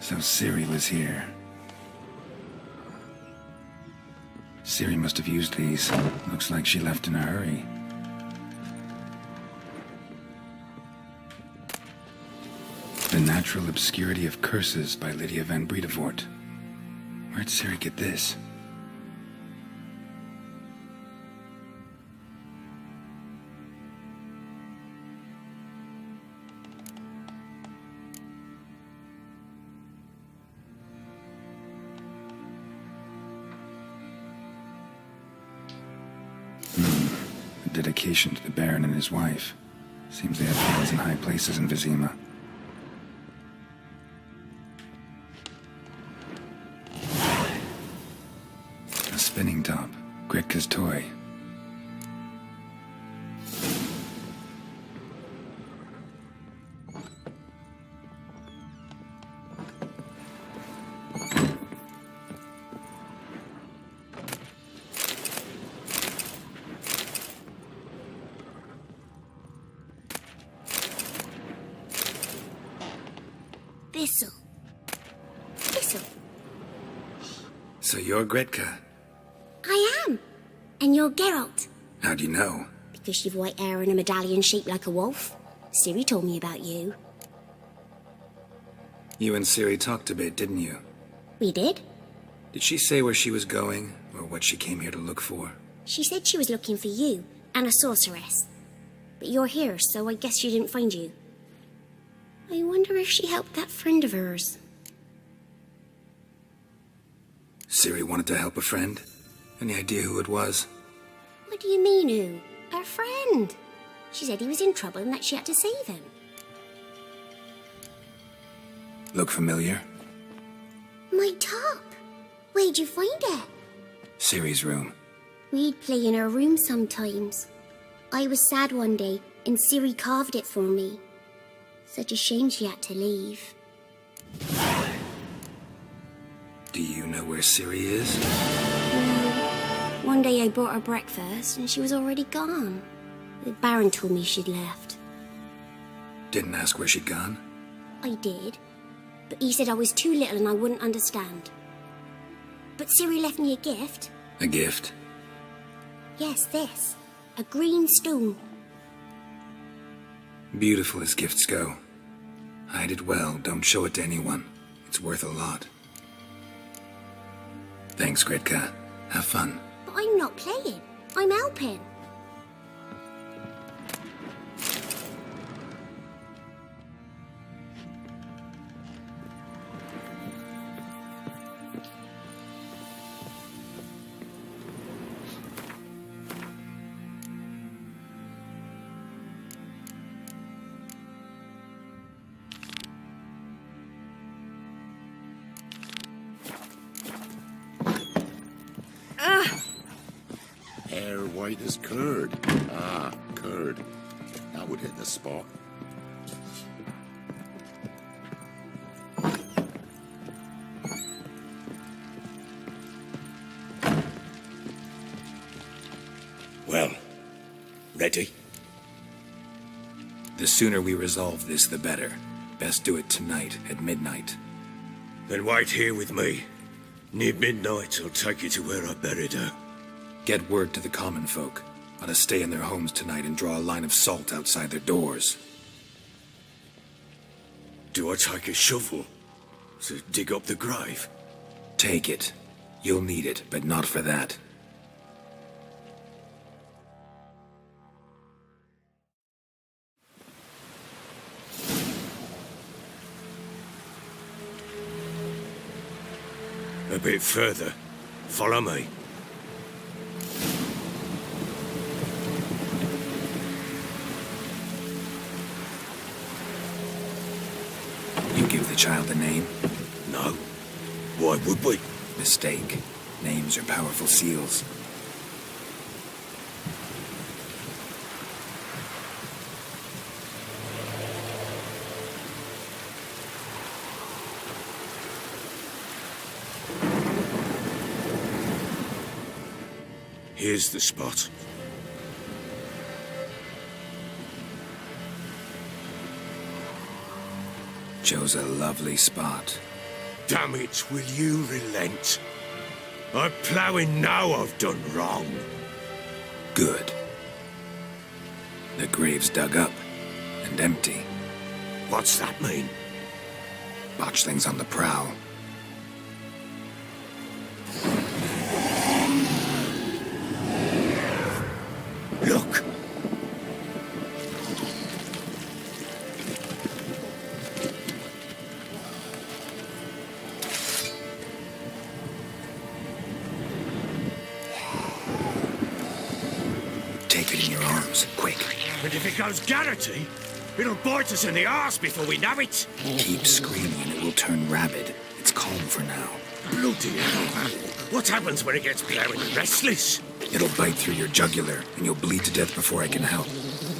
So Ciri was here. Ciri must have used these. Looks like she left in a hurry. The Natural Obscurity of Curses by Lydia van Bredevoort. Where'd Ciri get this? A dedication to the Baron and his wife. Seems they have fans in high places in Vizima. A spinning top. Gretka's toy. Thistle. So you're Gretka? I am. And you're Geralt. How do you know? Because you've white hair and a medallion shaped like a wolf. Ciri told me about you. You and Ciri talked a bit, didn't you? We did. Did she say where she was going, or what she came here to look for? She said she was looking for you, and a sorceress. But you're here, so I guess she didn't find you. I wonder if she helped that friend of hers. Ciri wanted to help a friend? Any idea who it was? What do you mean, who? Her friend. She said he was in trouble and that she had to save him. Look familiar? My top. Where'd you find it? Ciri's room. We'd play in her room sometimes. I was sad one day, and Ciri carved it for me. Such a shame she had to leave. Do you know where Ciri is? No. One day I brought her breakfast, and she was already gone. The Baron told me she'd left. Didn't ask where she'd gone? I did, but he said I was too little and I wouldn't understand. But Ciri left me a gift. A gift? Yes, this. A green stone. Beautiful as gifts go. Hide it well, don't show it to anyone. It's worth a lot. Thanks, Gretka. Have fun. But I'm not playing. I'm helping. Hair white as curd. Ah, curd. That would hit the spot. Well, ready? The sooner we resolve this, the better. Best do it tonight, at midnight. Then wait here with me. Near midnight, I'll take you to where I buried her. Get word to the common folk. Ought to stay in their homes tonight and draw a line of salt outside their doors. Do I take a shovel to dig up the grave? Take it. You'll need it, but not for that. A bit further. Follow me. You give the child a name? No. Why would we? Mistake. Names are powerful seals. Here's the spot. Chose a lovely spot. damn it, will you relent? I'm ploughing now I've done wrong. Good. The grave's dug up and empty. What's that mean? Botchling's on the prowl. Look! Take it in your arms, quick. And if it goes Garrity, it'll bite us in the arse before we know it. Keep screaming and it will turn rabid. It's calm for now. Bloody hell. What happens when it gets ploughing and restless? It'll bite through your jugular, and you'll bleed to death before I can help.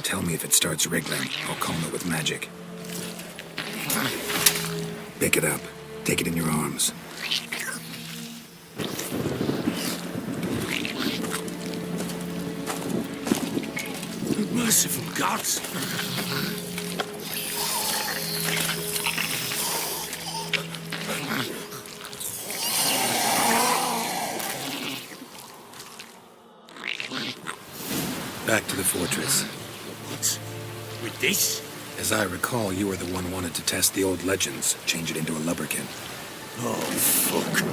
Tell me if it starts wriggling. I'll calm it with magic. Pick it up. Take it in your arms. Merciful gods! Back to the fortress. What? With this? As I recall, you were the one wanted to test the old legends, change it into a lubberkin. Oh, fuck.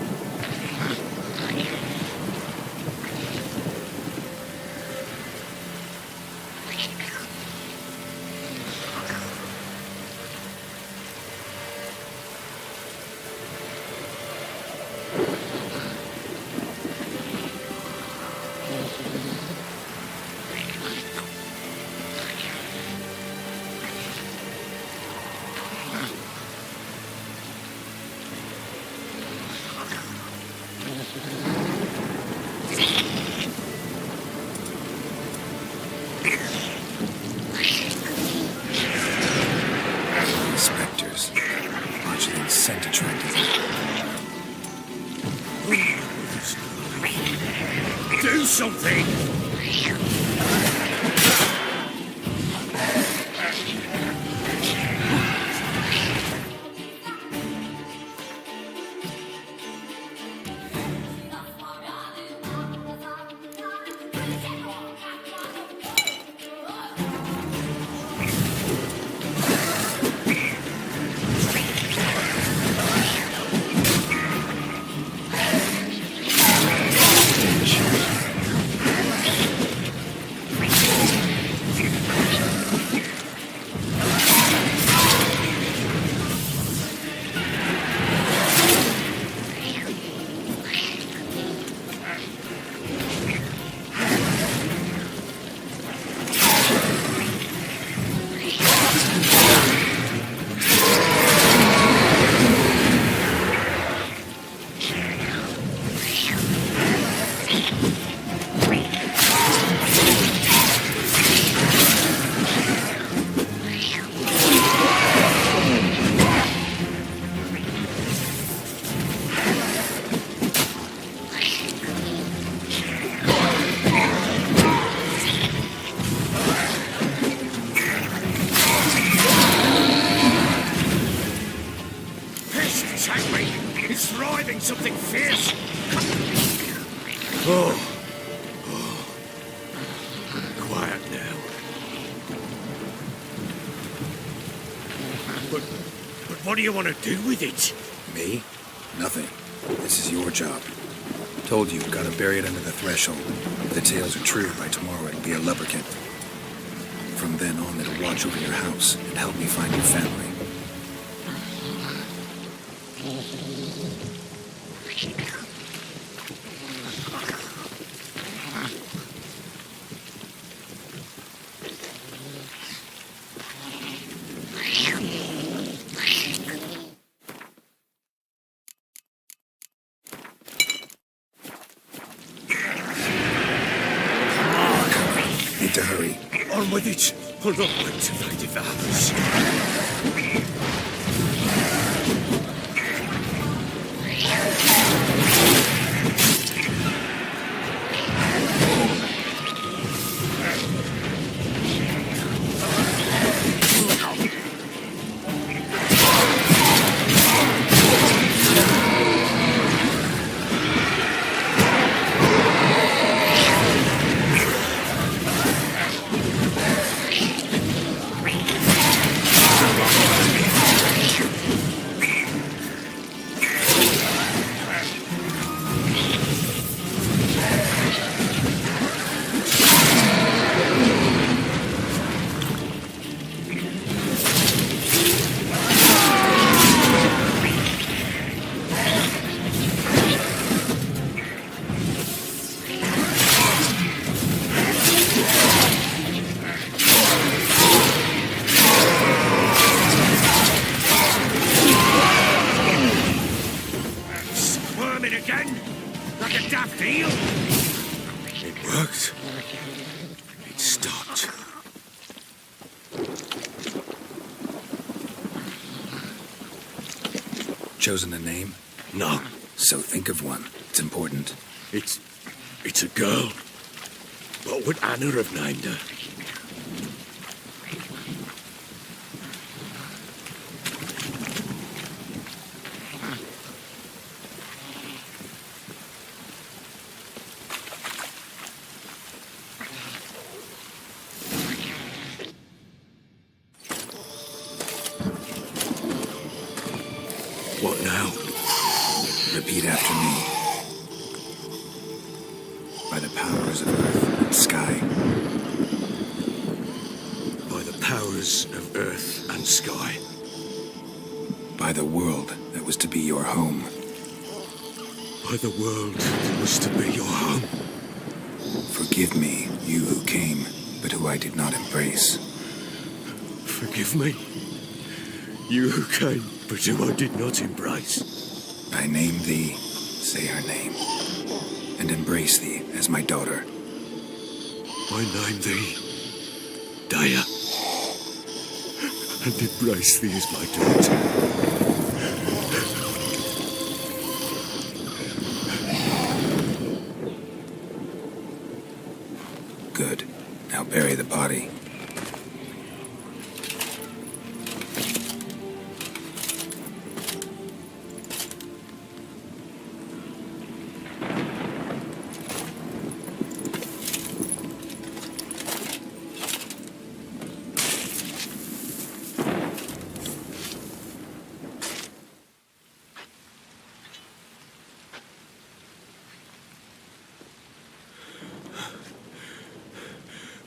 Spectres. Botchling's scent attracted them. Do something! It's writhing something fierce. Oh. Quiet now. But what do you want to do with it? Me? Nothing. This is your job. Told you, gotta bury it under the threshold. If the tales are true, by tomorrow it'll be a lubberkin. From then on, it'll watch over your house and help me find your family. Need to hurry. On with it. I'll not activate the valves. again? Like a daft eel? It worked. It stopped. Chosen a name? No, So think of one. It's important. it's a girl. What would Anna have named her? What now? Repeat after me. By the powers of earth and sky. By the powers of earth and sky. By the world that was to be your home. By the world that was to be your home. Forgive me, you who came, but who I did not embrace. Forgive me. You who came, but who I did not embrace. I name thee, say her name, and embrace thee as my daughter. I name thee Daya, and embrace thee as my daughter. Good. Now bury the body.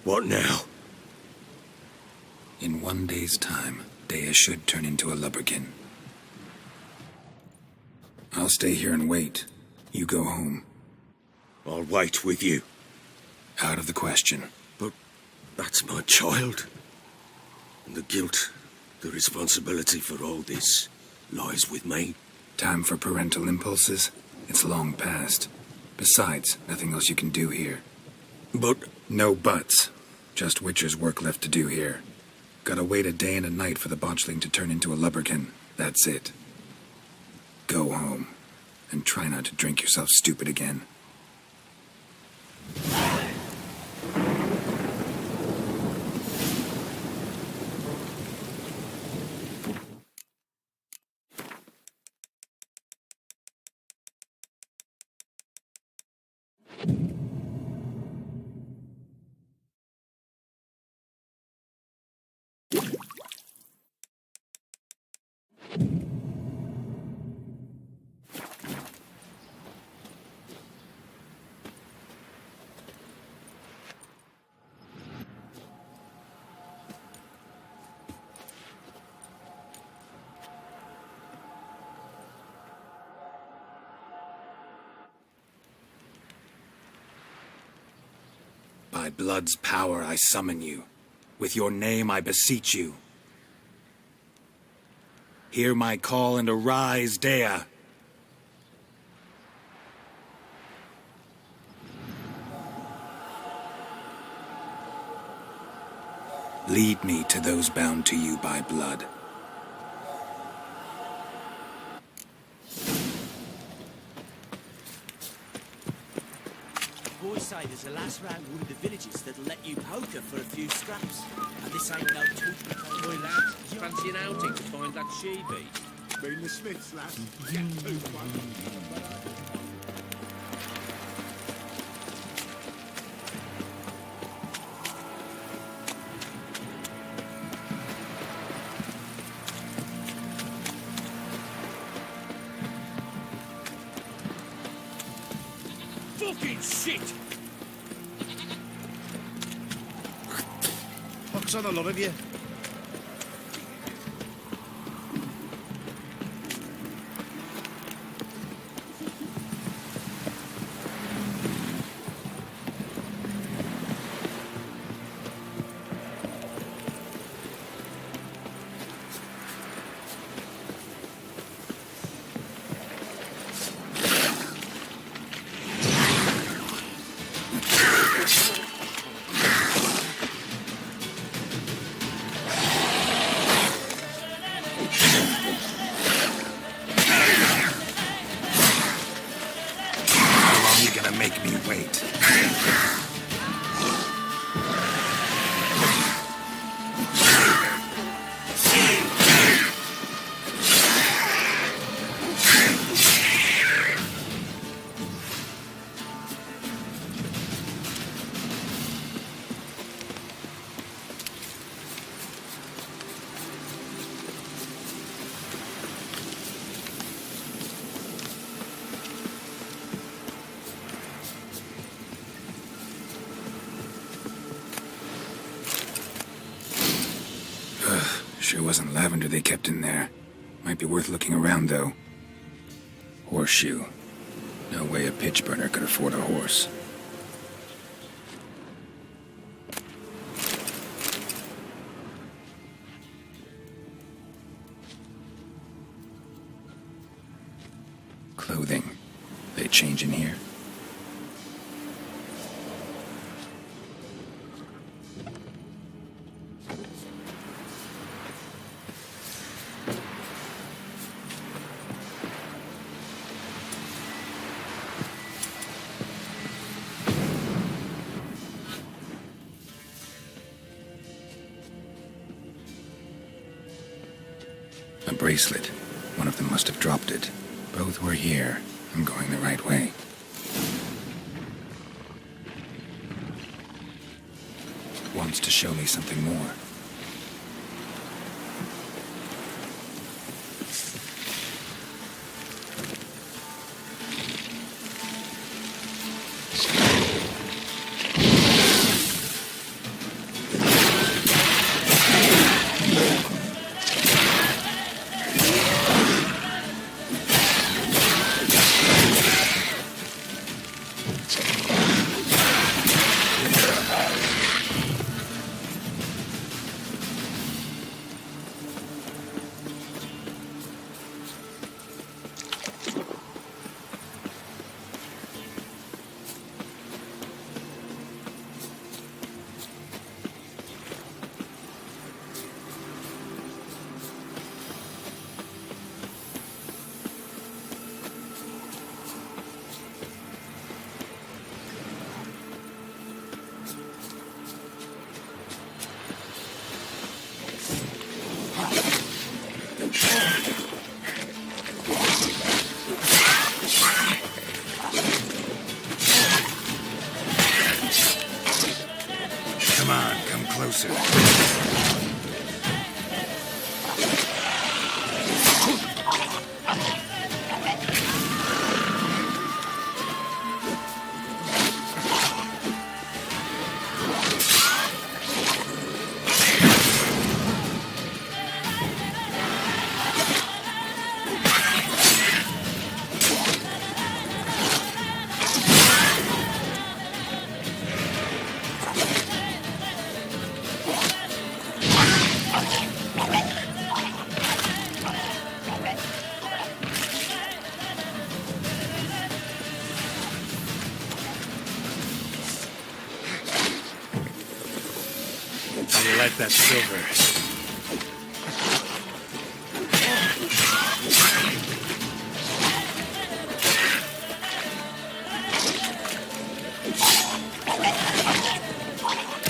What now? In 1 day's time, Dea should turn into a lubberkin. I'll stay here and wait. You go home. I'll wait with you. Out of the question. But that's my child. And the guilt, the responsibility for all this lies with me. Time for parental impulses? It's long past. Besides, nothing else you can do here. But No buts. Just Witcher's work left to do here. Gotta wait a day and a night for the botchling to turn into a lubberkin. That's it. Go home. And try not to drink yourself stupid again. By blood's power I summon you. With your name I beseech you. Hear my call and arise, Dea. Lead me to those bound to you by blood. Boys say there's a lass round one of the villages that'll let you poker for a few scraps. And this ain't no talk. Boy, lads, fancy an outing to find that she-beast? Been the Smiths, lass. Get moved, one. Fucking shit! Pox on a lot of you. gotta make me wait. Sure wasn't lavender they kept in there. Might be worth looking around, though. Horseshoe. No way a pitch burner could afford a horse. Clothing. They change in here? A bracelet. One of them must have dropped it. Both were here. I'm going the right way. Wants to show me something more. Come on, come closer. How do you like that silver?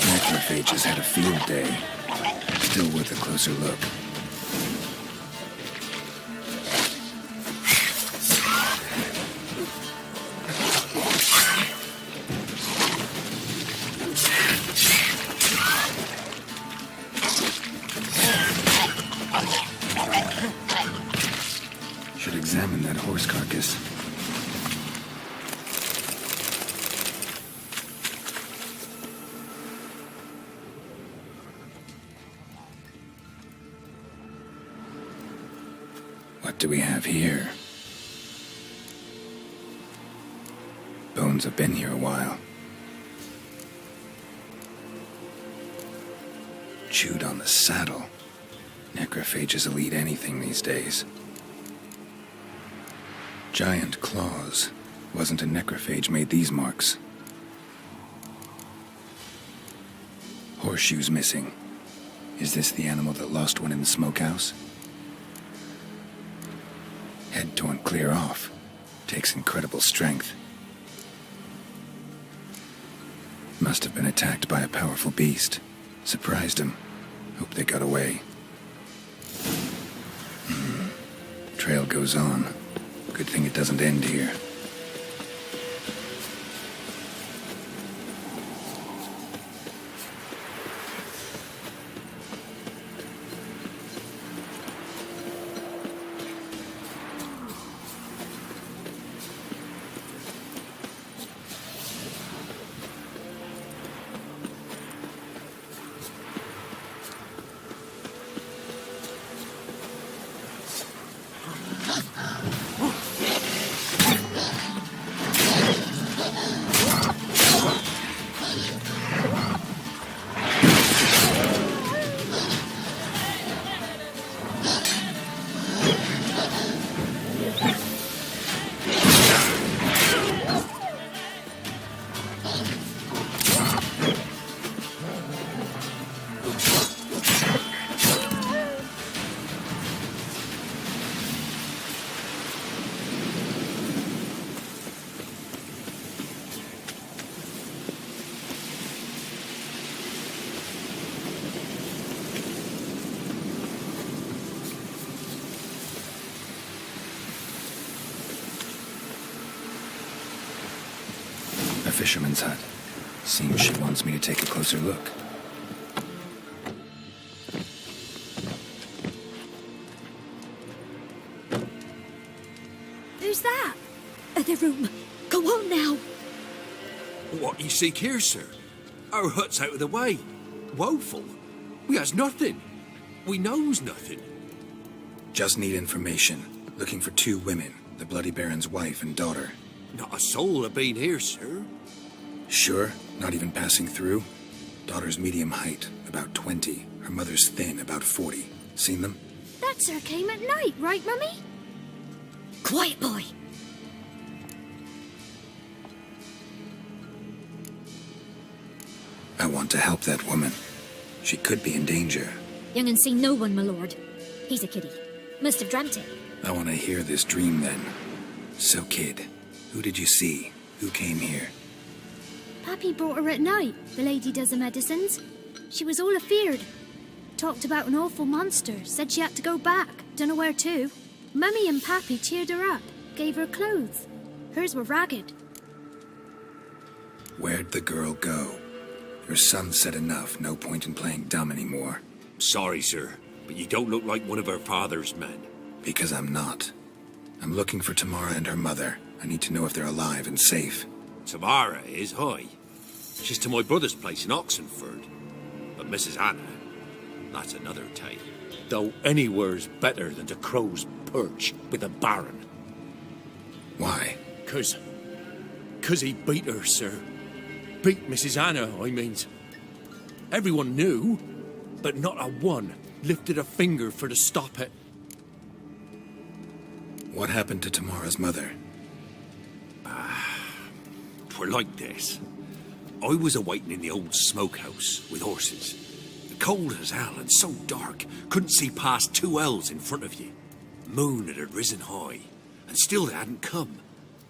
Necrophages had a field day. Still worth a closer look. Should examine that horse carcass. What do we have here? Bones have been here a while. Chewed on the saddle. Necrophages will eat anything these days. Giant claws. Wasn't a necrophage made these marks. Horseshoes missing. Is this the animal that lost one in the smokehouse? Head torn clear off. Takes incredible strength. Must have been attacked by a powerful beast. Surprised him. Hope they got away. Trail goes on. Good thing it doesn't end here. A fisherman's hut. Seems she wants me to take a closer look. Who's that? The room. Go on now. What you seek here, sir? Our hut's out of the way. Woeful. We has nothing. We knows nothing. Just need information. Looking for 2 women. The Bloody Baron's wife and daughter. Not a soul have been here, sir. Sure? Not even passing through? Daughter's medium height, about 20. Her mother's thin, about 40. Seen them? That sir came at night, right, Mummy? Quiet, boy. I want to help that woman. She could be in danger. Young and seen no one, my lord. He's a kiddie. Must have dreamt it. I want to hear this dream then. So, kid, who did you see? Who came here? Pappy brought her at night, the lady does the medicines. She was all afeared. Talked about an awful monster, said she had to go back, dunno where to. Mummy and Pappy cheered her up, gave her clothes. Hers were ragged. Where'd the girl go? Your son said enough, no point in playing dumb anymore. Sorry, sir, but you don't look like one of our father's men. Because I'm not. I'm looking for Tamara and her mother. I need to know if they're alive and safe. Tamara is high. She's to my brother's place in Oxenford. But Mrs. Anna, that's another tale. Though anywhere's better than to Crow's Perch with a baron. Why? 'Cause he beat her, sir. Beat Mrs. Anna, I means. Everyone knew, but not a one lifted a finger for to stop it. What happened to Tamara's mother? Twere like this. I was awaiting in the old smokehouse with horses. Cold as hell and so dark, couldn't see past 2 ells in front of you. Moon had risen high, and still they hadn't come.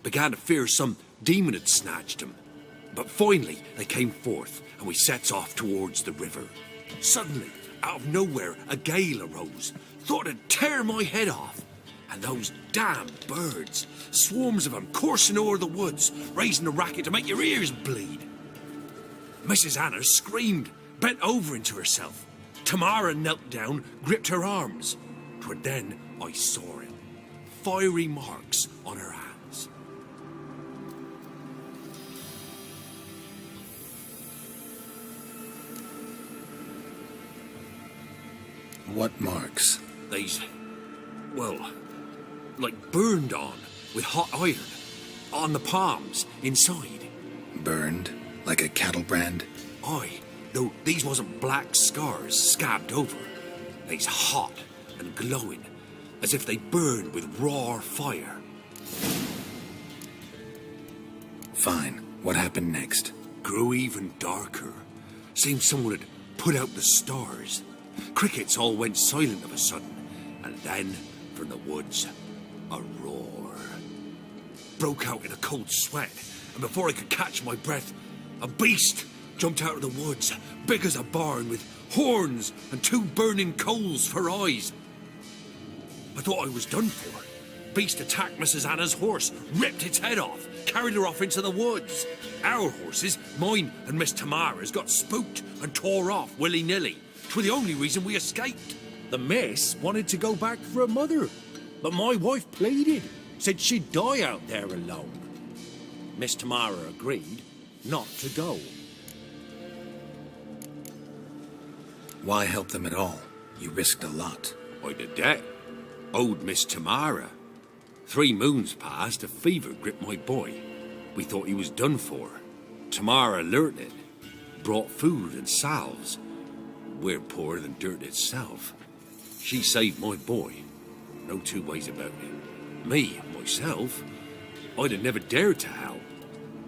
Began to fear some demon had snatched them. But finally they came forth, and we sets off towards the river. Suddenly, out of nowhere, a gale arose. Thought it'd tear my head off. And those damn birds, swarms of them coursing o'er the woods, raising a racket to make your ears bleed. Mrs. Anna screamed, bent over into herself. Tamara knelt down, gripped her arms. 'Twere then I saw it. Fiery marks on her hands. What marks? They's, well, like burned on with hot iron. On the palms, inside. Burned? Like a cattle brand? Aye, though these wasn't black scars scabbed over. They's hot and glowing, as if they burned with raw fire. Fine. What happened next? Grew even darker. Seemed someone had put out the stars. Crickets all went silent of a sudden, and then, from the woods, a roar. Broke out in a cold sweat, and before I could catch my breath, a beast jumped out of the woods, big as a barn, with horns and 2 burning coals for eyes. I thought I was done for. Beast attacked Mrs. Anna's horse, ripped its head off, carried her off into the woods. Our horses, mine and Miss Tamara's, got spooked and tore off willy-nilly. 'Twas the only reason we escaped. The miss wanted to go back for her mother, but my wife pleaded, said she'd die out there alone. Miss Tamara agreed not to go. Why help them at all? You risked a lot. I'd a debt. Owed Miss Tamara. 3 moons passed, a fever gripped my boy. We thought he was done for. Tamara learnt it. Brought food and salves. We're poorer than dirt itself. She saved my boy. No 2 ways about it. Me, myself, I'd have never dared to help.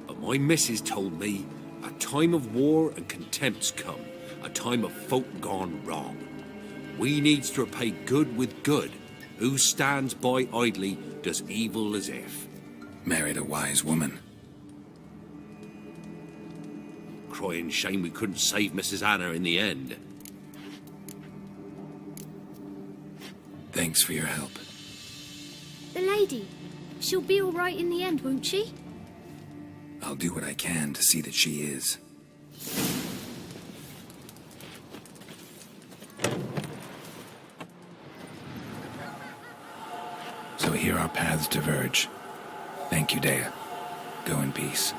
But my missus told me a time of war and contempt's come. A time of folk gone wrong. We needs to repay good with good. Who stands by idly does evil as if. Married a wise woman. Crying shame we couldn't save Mrs. Anna in the end. Thanks for your help. The lady, she'll be all right in the end, won't she? I'll do what I can to see that she is. So here our paths diverge. Thank you, Dea. Go in peace.